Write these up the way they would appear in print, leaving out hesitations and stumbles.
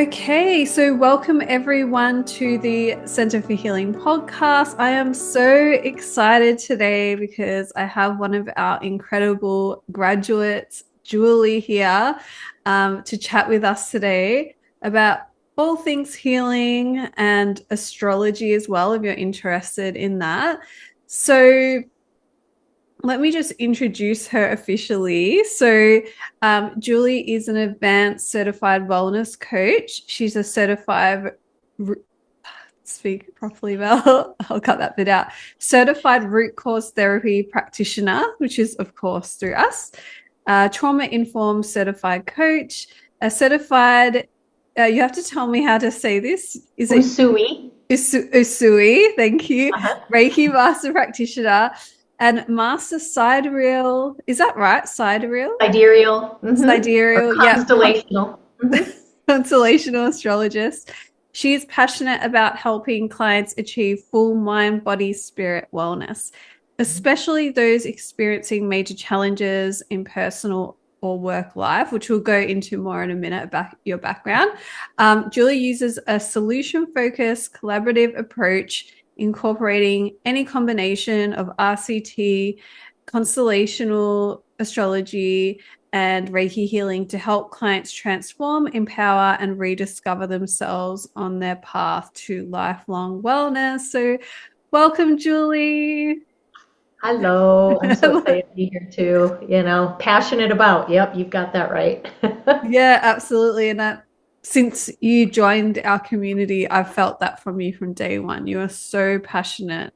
Okay, so welcome everyone to the Center for Healing podcast. I am so excited today because I have one of our incredible graduates, Julie, here to chat with us today about all things healing and astrology as well, if you're interested in that. So let me just introduce her officially. Julie is an advanced certified wellness coach. She's a certified, speak properly, Val. I'll cut that bit out. Certified Root-Cause Therapy Practitioner, which is, of course, through us. Trauma-informed certified coach. A certified, you have to tell me how to say this. Is it Usui? Usui, thank you. Reiki Master Practitioner. And Master Sidereal, is that right? Sidereal? Sidereal. Sidereal, yeah. Constellational. Constellational Astrologist. She is passionate about helping clients achieve full mind, body, spirit wellness, especially those experiencing major challenges in personal or work life, which we'll go into more in a minute about your background. Julie uses a solution-focused, collaborative approach incorporating any combination of RCT, constellational astrology, and Reiki healing to help clients transform, empower, and rediscover themselves on their path to lifelong wellness. So welcome, Julie. Hello. I'm so excited to be here too. Passionate about. Yep, you've got that right. Yeah, absolutely. And since you joined our community, I've felt that from you from day one. You are so passionate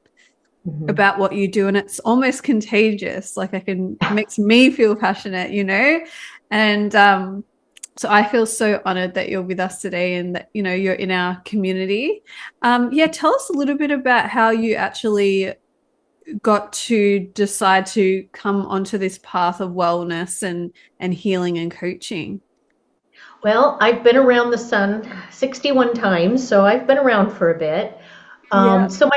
about what you do, and it's almost contagious. Like it makes me feel passionate, And so I feel so honored that you're with us today and that, you're in our community. Tell us a little bit about how you actually got to decide to come onto this path of wellness and healing and coaching. Well, I've been around the sun 61 times, so I've been around for a bit. So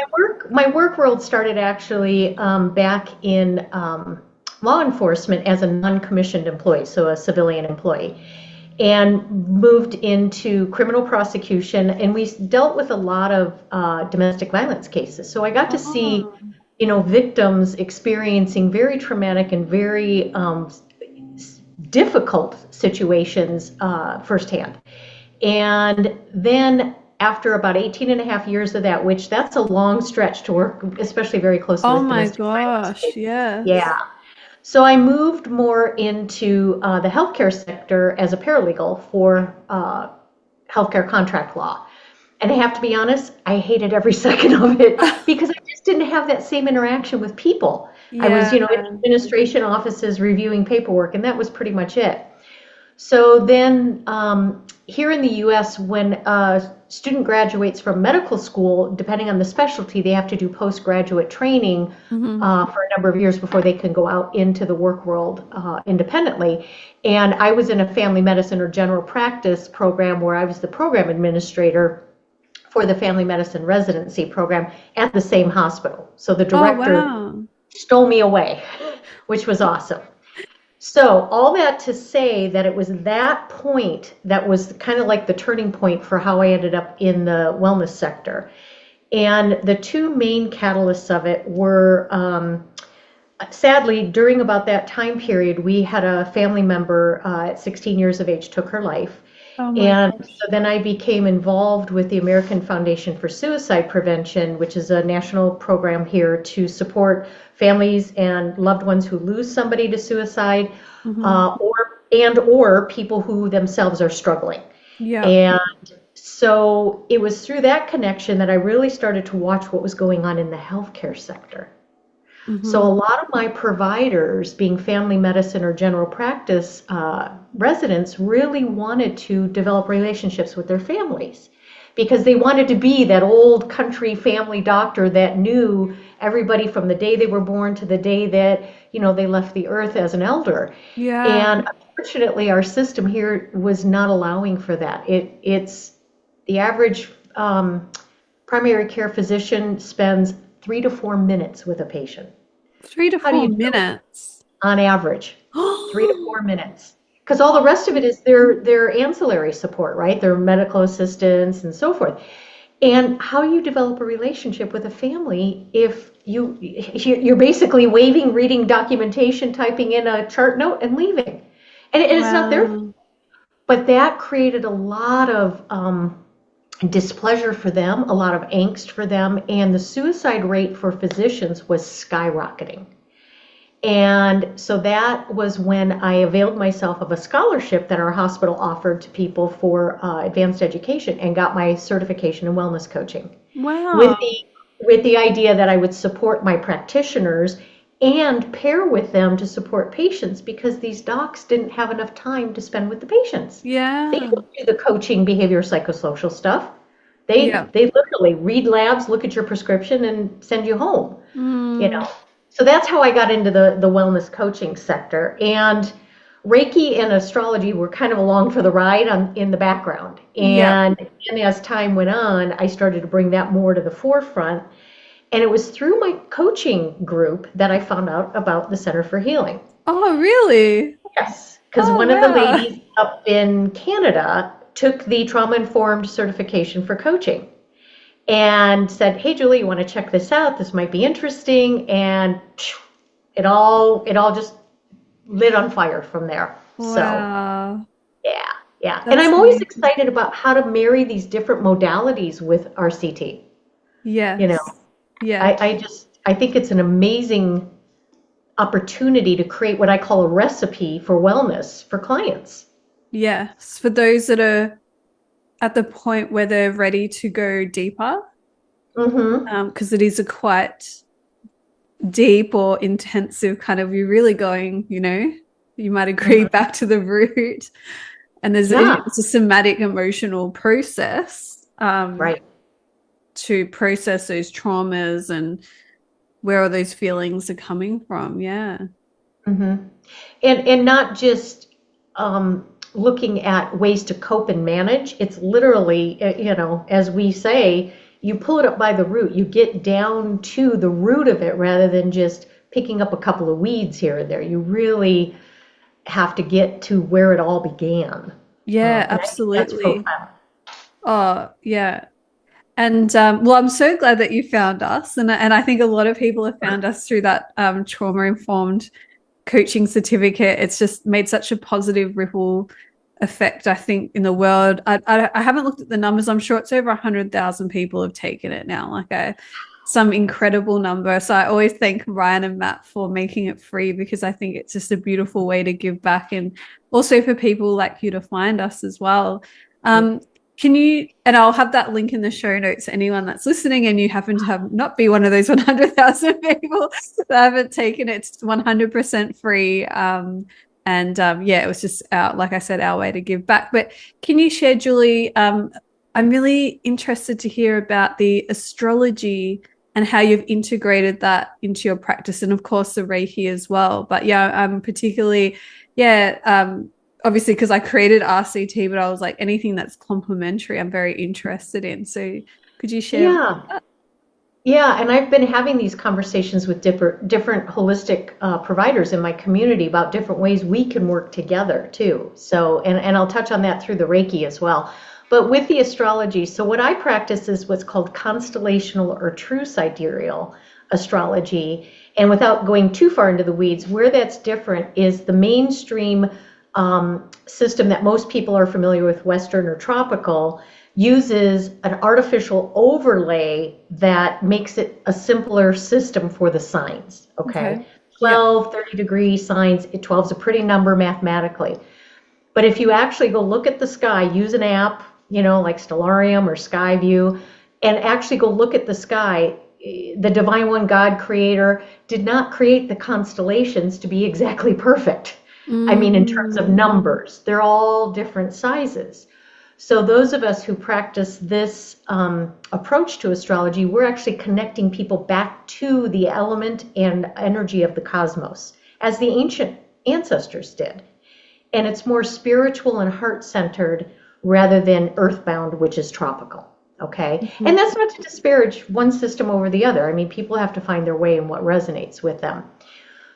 my work world started actually back in law enforcement as a non-commissioned employee, so a civilian employee, and moved into criminal prosecution, and we dealt with a lot of domestic violence cases. So I got to see, victims experiencing very traumatic and very difficult situations firsthand. And then after about 18 and a half years of that, which that's a long stretch to work, especially very closely with domestic violence cases. Yeah. So I moved more into the healthcare sector as a paralegal for healthcare contract law. And I have to be honest, I hated every second of it because I just didn't have that same interaction with people. Yeah. I was, in administration offices reviewing paperwork, and that was pretty much it. So then here in the U.S., when a student graduates from medical school, depending on the specialty, they have to do postgraduate training for a number of years before they can go out into the work world independently. And I was in a family medicine or general practice program where I was the program administrator for the family medicine residency program at the same hospital. So the director stole me away, which was awesome. So all that to say that it was that point that was kind of like the turning point for how I ended up in the wellness sector. And the two main catalysts of it were, sadly, during about that time period, we had a family member at 16 years of age took her life. And so then I became involved with the American Foundation for Suicide Prevention, which is a national program here to support families and loved ones who lose somebody to suicide, or people who themselves are struggling. Yeah. And so it was through that connection that I really started to watch what was going on in the healthcare sector. So a lot of my providers, being family medicine or general practice residents, really wanted to develop relationships with their families because they wanted to be that old country family doctor that knew everybody from the day they were born to the day that, they left the earth as an elder. Yeah. And unfortunately, our system here was not allowing for that. It's the average primary care physician spends 3 to 4 minutes with a patient. 3 to 4 minutes? On average, 3 to 4 minutes. Because all the rest of it is their ancillary support, right? Their medical assistance and so forth. And how you develop a relationship with a family if you're basically waving, reading documentation, typing in a chart note, and leaving, and it's not their fault. Wow. But that created a lot of displeasure for them, a lot of angst for them, and the suicide rate for physicians was skyrocketing. And so that was when I availed myself of a scholarship that our hospital offered to people for advanced education and got my certification in wellness coaching. Wow. With the idea that I would support my practitioners and pair with them to support patients because these docs didn't have enough time to spend with the patients. Yeah. They don't do the coaching, behavior, psychosocial stuff. Yeah. They literally read labs, look at your prescription, and send you home. You know. So that's how I got into the wellness coaching sector. And Reiki and astrology were kind of along for the ride in the background. And as time went on, I started to bring that more to the forefront. And it was through my coaching group that I found out about the Center for Healing. Oh, really? Yes, because one of the ladies up in Canada took the trauma-informed certification for coaching and said, "Hey, Julie, you want to check this out? This might be interesting." And it all just lit on fire from there. Wow. So, yeah. That's and I'm always excited about how to marry these different modalities with RCT. Yes. You know, I think it's an amazing opportunity to create what I call a recipe for wellness for clients. Yes. For those that are at the point where they're ready to go deeper, because it is a quite deep or intensive kind of, you're really going, you might agree, back to the root, and it's a somatic emotional process, right, to process those traumas and where all those feelings are coming from. And not just looking at ways to cope and manage. It's literally, as we say, you pull it up by the root. You get down to the root of it rather than just picking up a couple of weeds here and there. You really have to get to where it all began. Yeah, absolutely. Oh, yeah. And well, I'm so glad that you found us. And I think a lot of people have found us through that trauma-informed coaching certificate. It's just made such a positive ripple effect, I think, in the world. I haven't looked at the numbers. I'm sure it's over 100,000 people have taken it now, like some incredible number. So I always thank Ryan and Matt for making it free, because I think it's just a beautiful way to give back, and also for people like you to find us as well. Can you, and I'll have that link in the show notes, anyone that's listening and you happen to have not be one of those 100,000 people that haven't taken it, it's 100% free. It was just like I said, our way to give back. But can you share, Julie, I'm really interested to hear about the astrology and how you've integrated that into your practice, and of course the Reiki as well. But I'm particularly, obviously, because I created RCT, but I was like, anything that's complementary, I'm very interested in. So could you share? Yeah, and I've been having these conversations with different holistic providers in my community about different ways we can work together too. So, and I'll touch on that through the Reiki as well. But with the astrology, so what I practice is what's called constellational or true sidereal astrology. And without going too far into the weeds, where that's different is the mainstream system that most people are familiar with, Western or tropical, uses an artificial overlay that makes it a simpler system for the signs. Okay. 12, 30-degree signs. 12 is a pretty number mathematically. But if you actually go look at the sky, use an app, like Stellarium or Skyview, and actually go look at the sky, the Divine One, God Creator, did not create the constellations to be exactly perfect. I mean, in terms of numbers, they're all different sizes. So those of us who practice this approach to astrology, we're actually connecting people back to the element and energy of the cosmos, as the ancient ancestors did. And it's more spiritual and heart-centered rather than earthbound, which is tropical. Okay. And that's not to disparage one system over the other. I mean, people have to find their way and what resonates with them.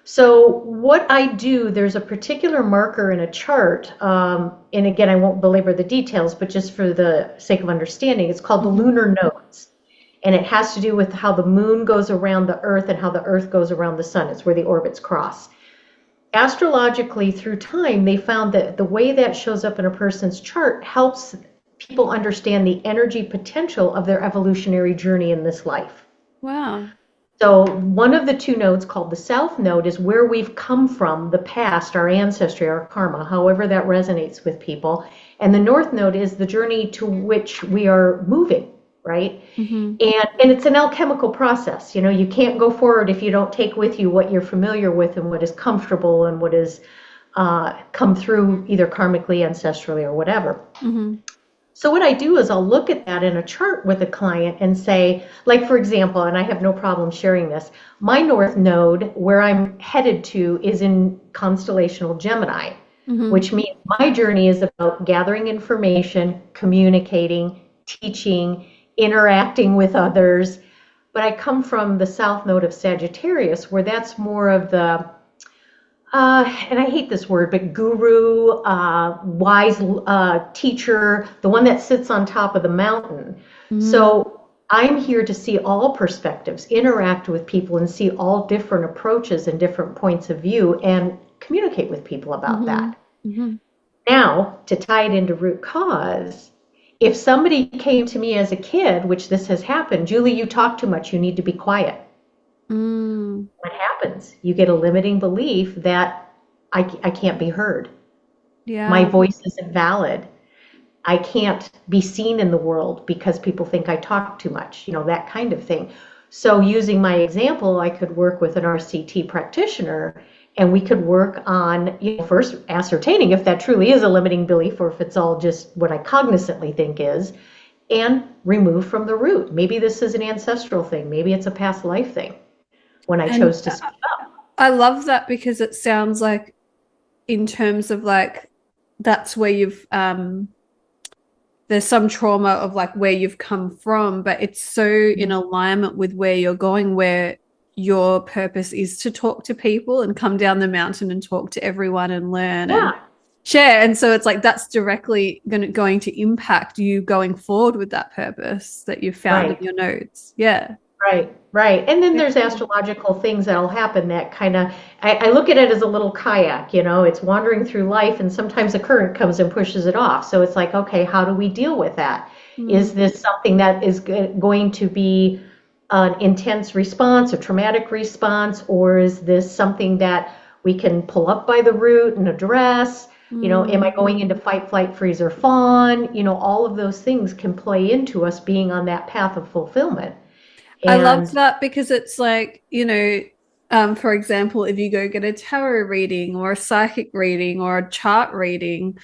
So what I do, there's a particular marker in a chart, and again, I won't belabor the details, but just for the sake of understanding, it's called the lunar nodes. And it has to do with how the moon goes around the earth and how the earth goes around the sun. It's where the orbits cross. Astrologically, through time, they found that the way that shows up in a person's chart helps people understand the energy potential of their evolutionary journey in this life. Wow. So one of the two nodes, called the South Node, is where we've come from, the past, our ancestry, our karma, however that resonates with people. And the North Node is the journey to which we are moving, right? And it's an alchemical process. You know, you can't go forward if you don't take with you what you're familiar with and what is comfortable and what has come through either karmically, ancestrally, or whatever. So what I do is I'll look at that in a chart with a client and say, like, for example, and I have no problem sharing this, my North Node, where I'm headed to, is in Constellational Gemini, which means my journey is about gathering information, communicating, teaching, interacting with others. But I come from the South Node of Sagittarius, where that's more of the and I hate this word, but guru, wise teacher, the one that sits on top of the mountain. So I'm here to see all perspectives, interact with people, and see all different approaches and different points of view and communicate with people about that. Now, to tie it into root cause, if somebody came to me as a kid, which this has happened, Julie, you talk too much, you need to be quiet. What happens? You get a limiting belief that I can't be heard. My voice isn't valid. I can't be seen in the world because people think I talk too much, you know, that kind of thing. So using my example, I could work with an RCT practitioner and we could work on, you know, first ascertaining if that truly is a limiting belief or if it's all just what I cognizantly think is, and remove from the root. Maybe this is an ancestral thing. Maybe it's a past life thing. When I chose to speak up. I love that because it sounds like, in terms of like, that's where you've there's some trauma of like where you've come from, but it's so in alignment with where you're going, where your purpose is to talk to people and come down the mountain and talk to everyone and learn and share. And so it's like that's directly going to impact you going forward with that purpose that you found in your nodes. Right. And then there's astrological things that'll happen that kind of, I look at it as a little kayak, you know, it's wandering through life and sometimes a current comes and pushes it off. So it's like, okay, how do we deal with that? Is this something that is going to be an intense response, a traumatic response, or is this something that we can pull up by the root and address? You know, am I going into fight, flight, freeze, or fawn? You know, all of those things can play into us being on that path of fulfillment. I love that because it's like, you know, for example, if you go get a tarot reading or a psychic reading or a chart reading,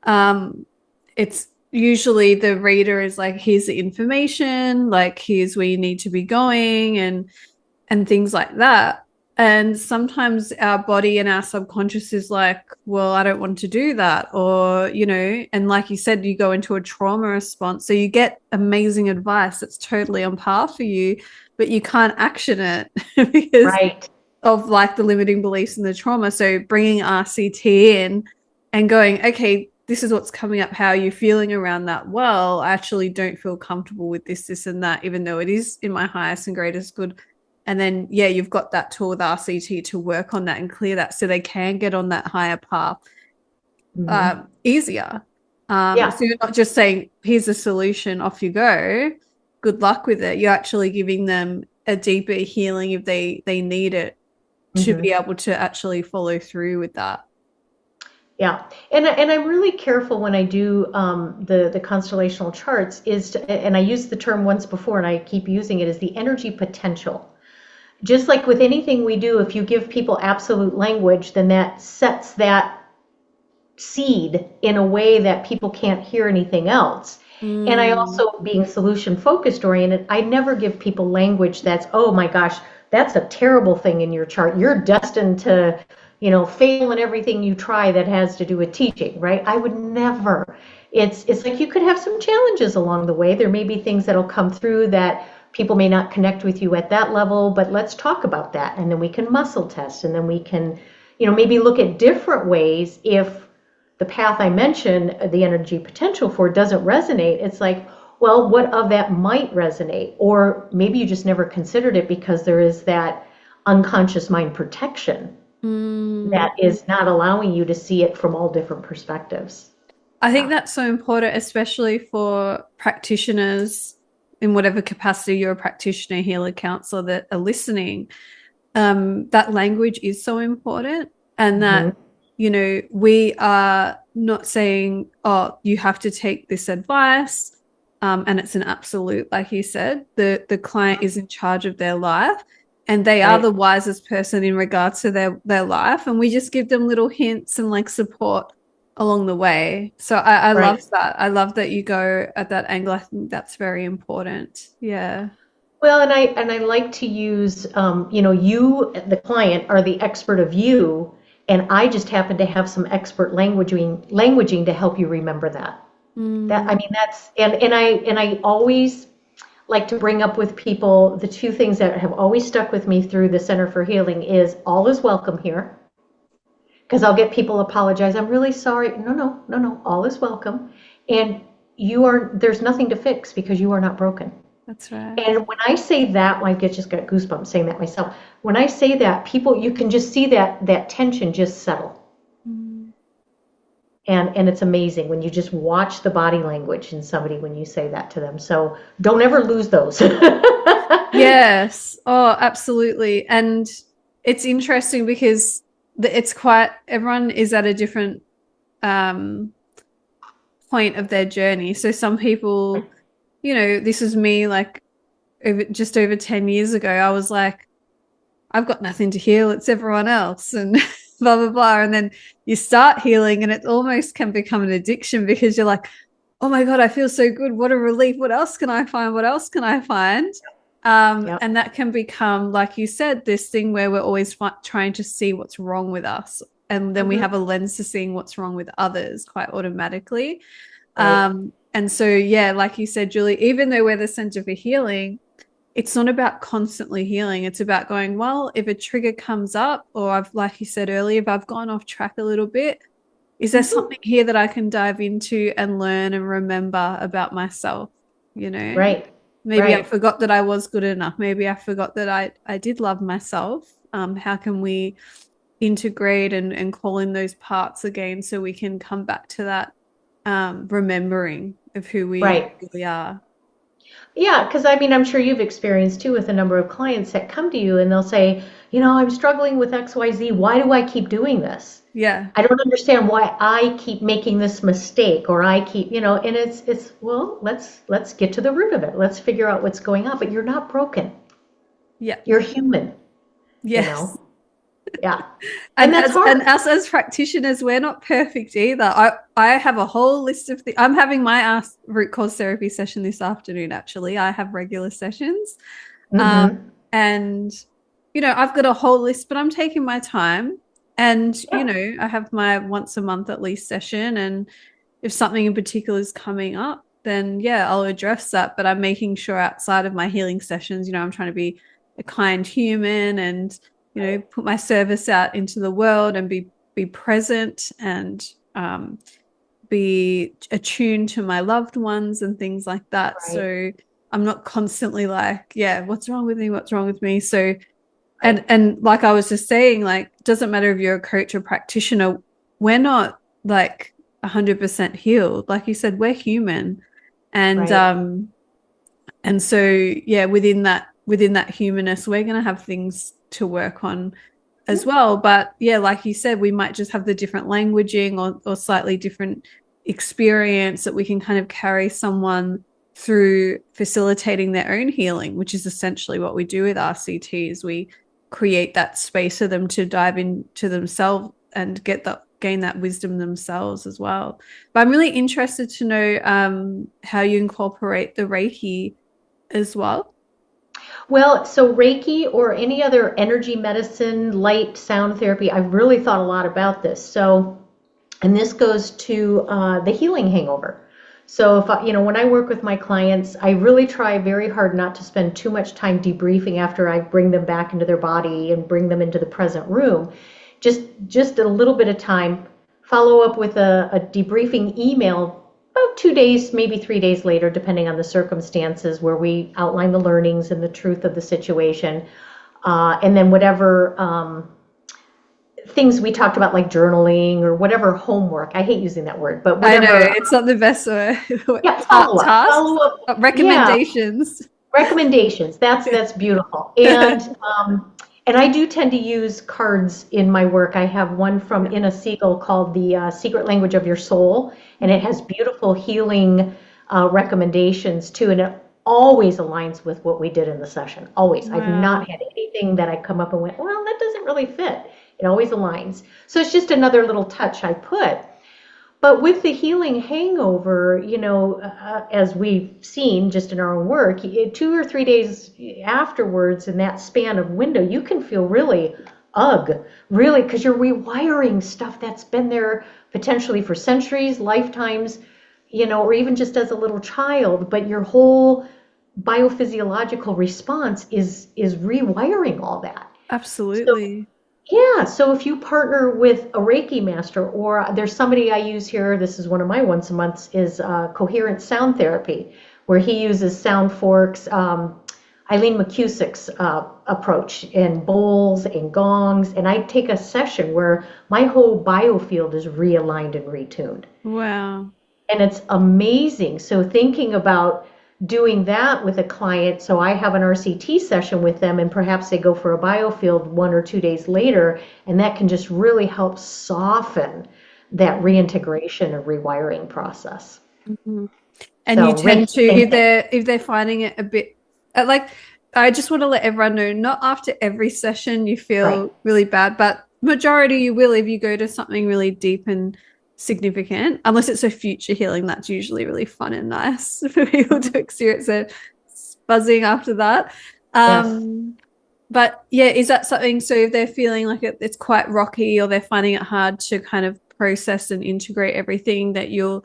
it's usually the reader is like, here's the information, like here's where you need to be going and things like that. And sometimes our body and our subconscious is like, well, I don't want to do that. Or, you know, and like you said, you go into a trauma response. So you get amazing advice that's totally on par for you, but you can't action it because of like the limiting beliefs and the trauma. So bringing RCT in and going, okay, this is what's coming up. How are you feeling around that? Well, I actually don't feel comfortable with this, and that, even though it is in my highest and greatest good. And then, you've got that tool with RCT to work on that and clear that so they can get on that higher path easier. So you're not just saying, here's a solution, off you go, good luck with it. You're actually giving them a deeper healing if they need it to be able to actually follow through with that. Yeah. And I'm really careful when I do the constellational charts and I used the term once before and I keep using it, is the energy potential. Just like with anything we do, if you give people absolute language, then that sets that seed in a way that people can't hear anything else. And I also, being solution focused oriented, I never give people language that's, oh my gosh, that's a terrible thing in your chart. You're destined to, you know, fail in everything you try that has to do with teaching, right? I would never. It's like you could have some challenges along the way. There may be things that'll come through that people may not connect with you at that level, but let's talk about that. And then we can muscle test, and then we can, maybe look at different ways. If the path I mentioned, the energy potential for, doesn't resonate, it's like, well, what of that might resonate? Or maybe you just never considered it because there is that unconscious mind protection that is not allowing you to see it from all different perspectives. I think that's so important, especially for practitioners in whatever capacity you're a practitioner, healer, counselor that are listening. That language is so important, and that, we are not saying, oh, you have to take this advice. And it's an absolute, like you said, the client is in charge of their life, and they are the wisest person in regards to their life. And we just give them little hints and like support along the way. So I love that. I love that you go at that angle. I think that's very important. Yeah. Well, and I like to use, you, the client, are the expert of you, and I just happen to have some expert languaging to help you remember that. That's, and I always like to bring up with people the two things that have always stuck with me through the Center for Healing is all is welcome here. Because I'll get people apologize. I'm really sorry. No. All is welcome. And there's nothing to fix because you are not broken. That's right. And when I say that, I just got goosebumps saying that myself. When I say that, people, you can just see that tension just settle. And it's amazing when you just watch the body language in somebody when you say that to them. So don't ever lose those. Yes. Oh, absolutely. And it's interesting because everyone is at a different point of their journey. So some people, this is me, like just over 10 years ago, I was like, I've got nothing to heal. It's everyone else. And blah, blah, blah. And then you start healing and it almost can become an addiction because you're like, oh my God, I feel so good. What a relief. What else can I find? What else can I find? And that can become, like you said, this thing where we're always trying to see what's wrong with us. And then we have a lens to seeing what's wrong with others quite automatically. And so, yeah, like you said, Julie, even though we're the Center for Healing, it's not about constantly healing. It's about going, well, if a trigger comes up, or like you said earlier, if I've gone off track a little bit, is there something here that I can dive into and learn and remember about myself? Right. Maybe I forgot that I was good enough. Maybe I forgot that I did love myself. How can we integrate and call in those parts again so we can come back to that remembering of who we really are? Yeah, because I'm sure you've experienced too with a number of clients that come to you and they'll say, I'm struggling with XYZ. Why do I keep doing this? Yeah. I don't understand why I keep making this mistake, or I keep, and it's well, let's get to the root of it. Let's figure out what's going on. But you're not broken. Yeah. You're human. Yes. Yeah. And that's hard. And us as practitioners, we're not perfect either. I have a whole list of things. I'm having my Root-Cause Therapy session this afternoon, actually. I have regular sessions. And, I've got a whole list, but I'm taking my time. And, I have my once a month at least session. And if something in particular is coming up, then, yeah, I'll address that. But I'm making sure outside of my healing sessions, I'm trying to be a kind human and, put my service out into the world and be present and be attuned to my loved ones and things like that. So I'm not constantly like, yeah, what's wrong with me? What's wrong with me? So, and like I was just saying, like, doesn't matter if you're a coach or practitioner, we're not like 100% healed. Like you said, we're human. And, and so, yeah, within that humanness, we're going to have things to work on as well. But yeah, like you said, we might just have the different languaging or slightly different experience that we can kind of carry someone through facilitating their own healing, which is essentially what we do with RCTs. We create that space for them to dive into themselves and gain that wisdom themselves as well. But I'm really interested to know how you incorporate the Reiki as well. Well, so Reiki or any other energy medicine, light, sound therapy, I've really thought a lot about this. So, and this goes to the healing hangover. So if when I work with my clients, I really try very hard not to spend too much time debriefing after I bring them back into their body and bring them into the present room. Just a little bit of time, follow up with a debriefing email about 2 days, maybe 3 days later, depending on the circumstances, where we outline the learnings and the truth of the situation. And then whatever things we talked about, like journaling or whatever homework. I hate using that word, but I know whatever. it's not the best word. Yeah, follow up. Tasks, Follow up. Yeah, recommendations. recommendations. That's beautiful. And I do tend to use cards in my work. I have one from Inna Siegel called The Secret Language of Your Soul, and it has beautiful healing recommendations too, and it always aligns with what we did in the session. Always. Wow. I've not had anything that I come up and went, well, that doesn't really fit. It always aligns. So it's just another little touch I put. But with the healing hangover, as we've seen just in our own work, 2 or 3 days afterwards, in that span of window, you can feel really really, because you're rewiring stuff that's been there potentially for centuries, lifetimes, or even just as a little child. But your whole biophysiological response is rewiring all that. Absolutely. So if you partner with a Reiki master, or there's somebody I use here, this is one of my once a months, is coherent sound therapy, where he uses sound forks, Eileen McCusick's approach, and bowls and gongs, and I take a session where my whole biofield is realigned and retuned. Wow. And it's amazing. So thinking about doing that with a client, so I have an RCT session with them, and perhaps they go for a biofield 1 or 2 days later, and that can just really help soften that reintegration or rewiring process. Mm-hmm. And so, you tend to, if they're finding it a bit, like, I just want to let everyone know, not after every session you feel really bad, but majority you will if you go to something really deep and significant, unless it's a future healing. That's usually really fun and nice for people to experience it buzzing after that. But yeah, is that something, so if they're feeling like it's quite rocky, or they're finding it hard to kind of process and integrate everything, that you'll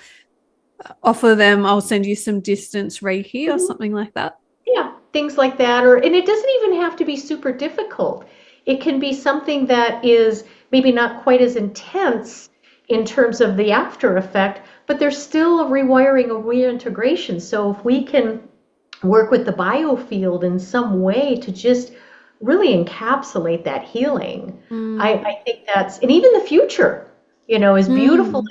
offer them, I'll send you some distance Reiki or something like that? Yeah, things like that. And it doesn't even have to be super difficult. It can be something that is maybe not quite as intense in terms of the after effect, but there's still a rewiring, a reintegration. So if we can work with the biofield in some way to just really encapsulate that healing, I think that's, and even the future, as beautiful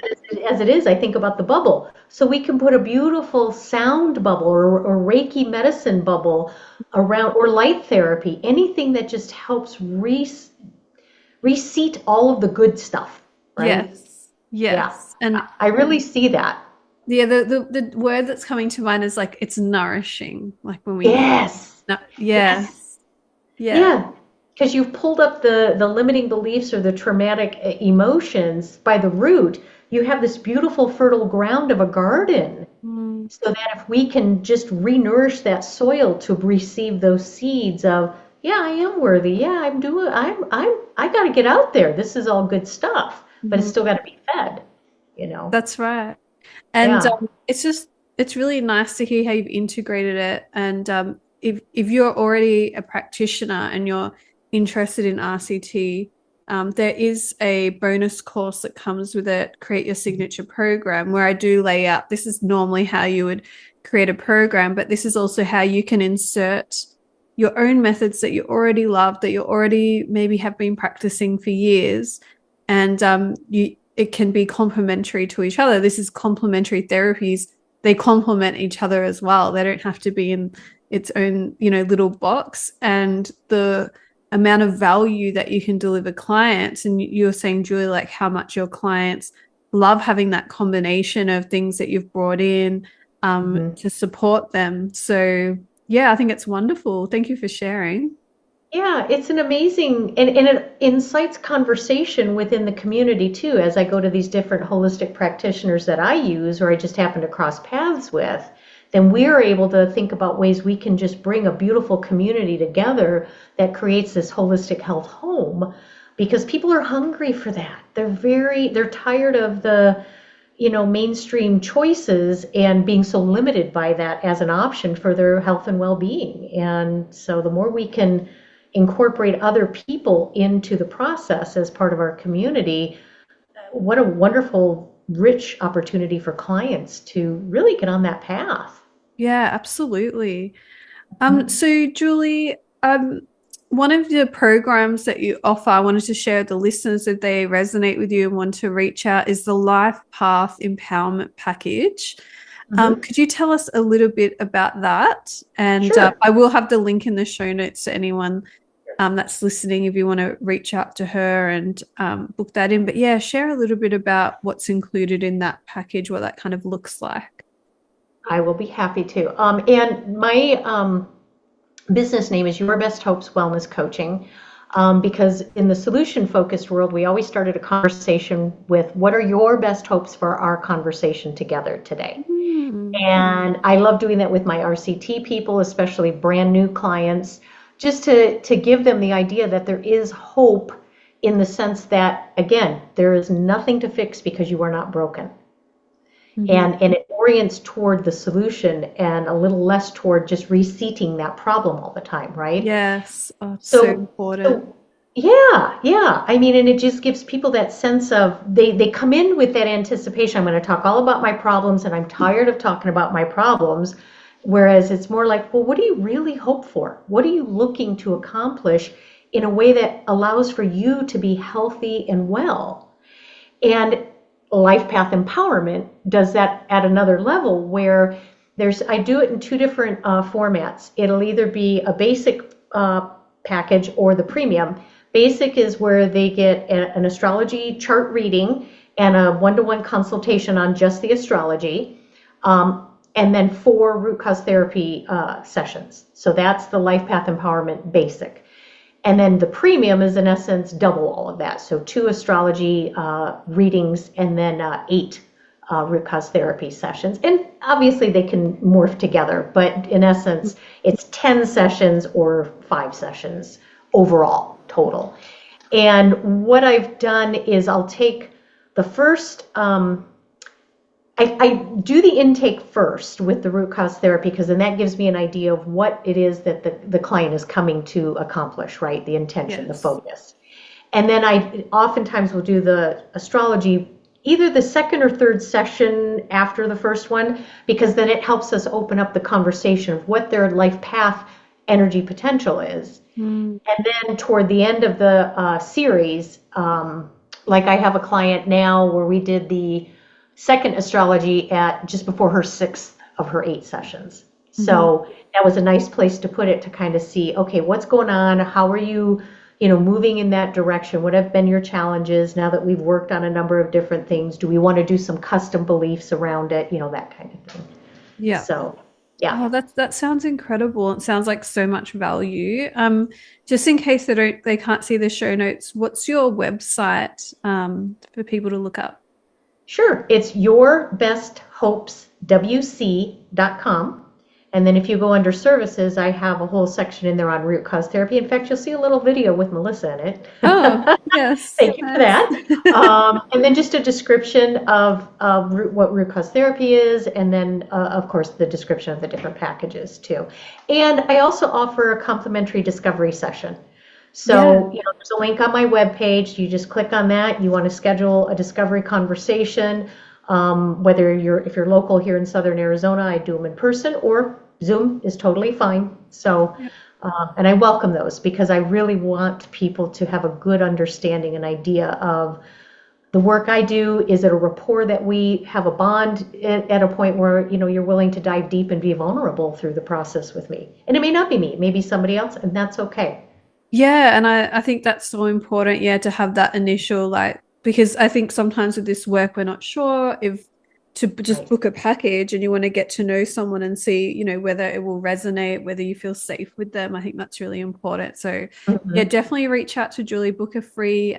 as it is, I think about the bubble. So we can put a beautiful sound bubble or Reiki medicine bubble around, or light therapy, anything that just helps reseat all of the good stuff, right? Yes. Yeah. And I really see that. Yeah, the word that's coming to mind is like, it's nourishing. Like when we Yes. Yeah. Because you've pulled up the limiting beliefs or the traumatic emotions by the root. You have this beautiful fertile ground of a garden. So that if we can just re-nourish that soil to receive those seeds of, yeah, I am worthy. Yeah, I got to get out there. This is all good stuff, but it's still got to be fed, That's right. And it's really nice to hear how you've integrated it. And if you're already a practitioner and you're interested in RCT, there is a bonus course that comes with it, Create Your Signature Program, where I do lay out, this is normally how you would create a program, but this is also how you can insert your own methods that you already love, that you already maybe have been practicing for years, and it can be complementary to each other. This is complementary therapies. They complement each other as well. They don't have to be in its own, little box. And the amount of value that you can deliver clients, and you were saying, Julie, like how much your clients love having that combination of things that you've brought in to support them. So yeah, I think it's wonderful. Thank you for sharing. Yeah, it's an amazing, and it incites conversation within the community too, as I go to these different holistic practitioners that I use or I just happen to cross paths with. Then we're able to think about ways we can just bring a beautiful community together that creates this holistic health home, because people are hungry for that. They're tired of the mainstream choices and being so limited by that as an option for their health and well-being. And so the more we can incorporate other people into the process as part of our community, what a wonderful, rich opportunity for clients to really get on that path. Yeah, absolutely. So Julie, one of the programs that you offer, I wanted to share with the listeners if they resonate with you and want to reach out, is the Life Path Empowerment Package. Mm-hmm. Could you tell us a little bit about that? And Sure. I will have the link in the show notes to anyone that's listening if you want to reach out to her and book that in. But yeah, share a little bit about what's included in that package, what that kind of looks like. I will be happy to. And my business name is Your Best Hopes Wellness Coaching, because in the solution focused world, we always started a conversation with what are your best hopes for our conversation together today? And I love doing that with my RCT people, especially brand new clients, just to give them the idea that there is hope in the sense that, again, there is nothing to fix because you are not broken. And it orients toward the solution and a little less toward just reseating that problem all the time, right? Yes. Oh, so So, important. so yeah. I mean, and it just gives people that sense of they come in with that anticipation. I'm going to talk all about my problems, and I'm tired of talking about my problems. Whereas it's more like, well, what do you really hope for? What are you looking to accomplish in a way that allows for you to be healthy and well? And Life Path Empowerment does that at another level where I do it in two different formats. It'll either be a basic package or the premium. Basic is where they get an astrology chart reading and a one-to-one consultation on just the astrology, and then 4 root-cause therapy sessions. So that's the Life Path Empowerment basic. And then the premium is in essence double all of that. So 2 astrology readings and then 8 root-cause therapy sessions. And obviously they can morph together, but in essence, it's 10 sessions or 5 sessions overall total. And what I've done is I'll take the first, I do the intake first with the root-cause therapy because then that gives me an idea of what it is that the client is coming to accomplish, right? The intention, the focus. And then I oftentimes will do the astrology either the second or third session after the first one, because then it helps us open up the conversation of what their life path energy potential is. And then toward the end of the series, like I have a client now where we did the second astrology at just before her 6th of her 8 sessions. So that was a nice place to put it to kind of see, okay, what's going on? How are you, moving in that direction? What have been your challenges now that we've worked on a number of different things? Do we want to do some custom beliefs around it? That kind of thing. Yeah. So, yeah. Oh, that sounds incredible. It sounds like so much value. Just in case they can't see the show notes, what's your website for people to look up? Sure. It's yourbesthopeswc.com. And then if you go under services, I have a whole section in there on root cause therapy. In fact, you'll see a little video with Melissa in it. Oh, yes. Thank you for that. And then just a description of what root cause therapy is. And then, of course, the description of the different packages, too. And I also offer a complimentary discovery session. So, there's a link on my webpage. You just click on that. You want to schedule a discovery conversation. If you're local here in Southern Arizona, I do them in person, or Zoom is totally fine. So, and I welcome those because I really want people to have a good understanding and idea of the work I do. Is it a rapport that we have a bond at a point where, you're willing to dive deep and be vulnerable through the process with me? And it may not be me, it may be somebody else, and that's okay. Yeah, and I think that's so important, to have that initial, because I think sometimes with this work, we're not sure if to just book a package and you want to get to know someone and see, whether it will resonate, whether you feel safe with them. I think that's really important. So definitely reach out to Julie, book a free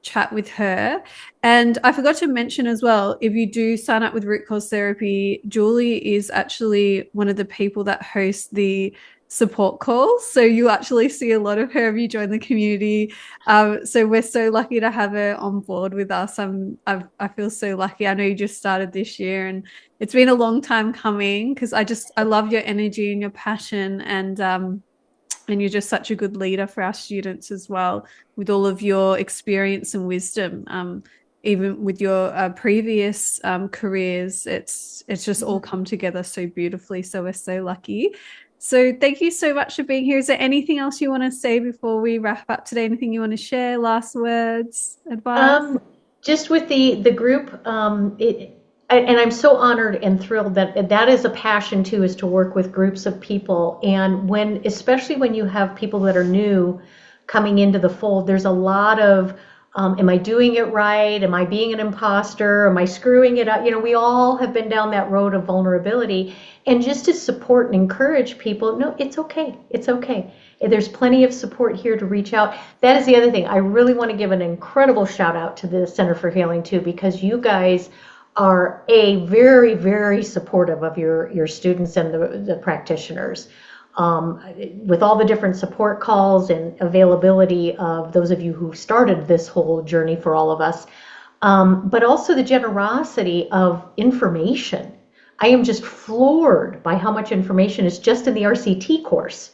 chat with her. And I forgot to mention as well, if you do sign up with Root Cause Therapy, Julie is actually one of the people that hosts the support calls. So you actually see a lot of her if you join the community. So we're so lucky to have her on board with us. I feel so lucky. I know you just started this year, and it's been a long time coming because I love your energy and your passion, and you're just such a good leader for our students as well, with all of your experience and wisdom. Even with your previous careers, it's just all come together so beautifully. So we're so lucky. So thank you so much for being here. Is there anything else you want to say before we wrap up today? Anything you want to share? Last words, advice? Just with the group, and I'm so honored and thrilled that that is a passion too, is to work with groups of people. And when, especially when you have people that are new coming into the fold, there's a lot of, am I doing it right? Am I being an imposter? Am I screwing it up? You know, we all have been down that road of vulnerability. And just to support and encourage people, no, it's okay. It's okay. There's plenty of support here to reach out. That is the other thing. I really want to give an incredible shout out to the Center for Healing too, because you guys are very, very supportive of your students and the practitioners. With all the different support calls and availability of those of you who started this whole journey for all of us, but also the generosity of information. I am just floored by how much information is just in the RCT course.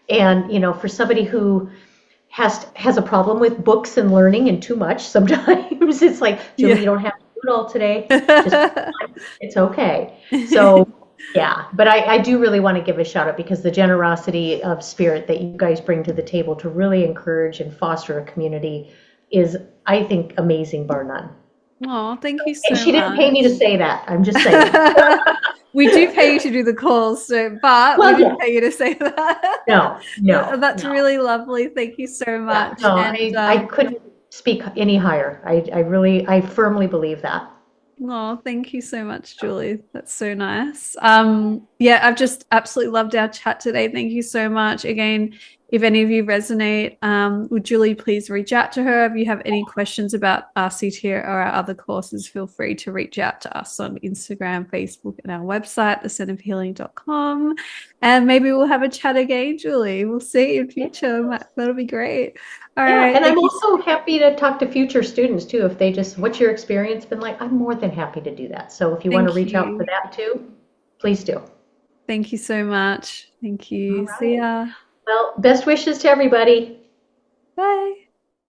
And, you know, for somebody who has a problem with books and learning and too much, sometimes it's like, Julie, you don't have to do it all today. Just, it's okay. So, yeah, but I do really want to give a shout out, because the generosity of spirit that you guys bring to the table to really encourage and foster a community is, I think, amazing, bar none. Oh, thank you so And she much. didn't pay me to say that. I'm just saying. We do pay you to do the calls, but we didn't pay you to say that. No. That's really lovely. Thank you so much. Yeah, no, I couldn't speak any higher. I firmly believe that. Oh, thank you so much, Julie. That's so nice. Yeah, I've just absolutely loved our chat today. Thank you so much. Again, if any of you resonate with Julie, please reach out to her. If you have any questions about RCT or our other courses, feel free to reach out to us on Instagram, Facebook, and our website, thecenterforhealing.com. And maybe we'll have a chat again, Julie. We'll see in future. That'll be great. All right. And I'm also happy to talk to future students too. If they just, what's your experience been like? I'm more than happy to do that. So if you want to reach out for that too, please do. Thank you so much. Thank you. Right. See ya. Well, best wishes to everybody. Bye.